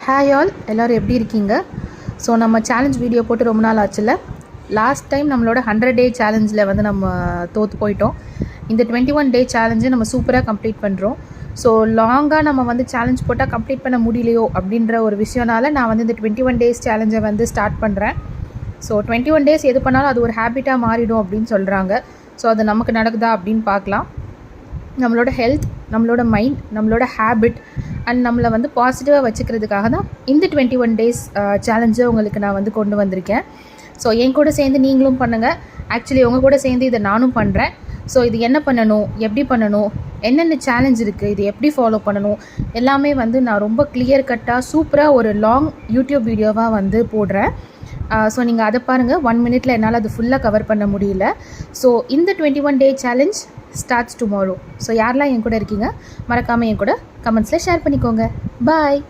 Hi all, எல்லோரும் எப்படி இருக்கீங்க? ஸோ நம்ம சேலஞ்ச் வீடியோ போட்டு ரொம்ப நாள் ஆச்சுல்ல. லாஸ்ட் டைம் நம்மளோட 100 டே சேலஞ்சில் வந்து நம்ம தோற்று போயிட்டோம். இந்த 21 டே சேலஞ்சை நம்ம சூப்பராக கம்ப்ளீட் பண்ணுறோம். ஸோ லாங்காக நம்ம வந்து சேலஞ்ச் போட்டால் கம்ப்ளீட் பண்ண முடியலையோ அப்படின்ற ஒரு விஷயனால நான் வந்து இந்த 21 டேஸ் சேலஞ்சை வந்து ஸ்டார்ட் பண்ணுறேன். ஸோ 21 டேஸ் எது பண்ணாலும் அது ஒரு ஹேபிட்டாக மாறிடும் அப்படின்னு சொல்கிறாங்க. ஸோ அது நமக்கு நடக்குதா அப்படின்னு பார்க்கலாம். நம்மளோட ஹெல்த், நம்மளோட மைண்ட், நம்மளோட ஹேபிட் அண்ட் நம்மளை வந்து பாசிட்டிவாக வச்சுக்கிறதுக்காக தான் இந்த 21 டேஸ் சேலஞ்சை உங்களுக்கு நான் வந்து கொண்டு வந்திருக்கேன். ஸோ என் கூட சேர்ந்து நீங்களும் பண்ணுங்கள். ஆக்சுவலி உங்கள் கூட சேர்ந்து இதை நானும் பண்ணுறேன். ஸோ இது என்ன பண்ணணும், எப்படி பண்ணணும், என்னென்ன சேலஞ்ச் இருக்குது, இது எப்படி ஃபாலோ பண்ணணும், எல்லாமே வந்து நான் ரொம்ப கிளியர் கட்டாக சூப்பராக ஒரு லாங் யூடியூப் வீடியோவாக வந்து போடுறேன். ஸோ நீங்கள் அதை பாருங்கள். 1 மினிட்டில் என்னால் அது ஃபுல்லாக கவர் பண்ண முடியல. ஸோ இந்த 21 டே சேலஞ்ச் ஸ்டார்ட்ஸ் டுமாரோ. ஸோ யாரெல்லாம் என் கூட இருக்கீங்க மறக்காமல் என் கூட கமெண்ட்ஸில் ஷேர் பண்ணிக்கோங்க. பாய்.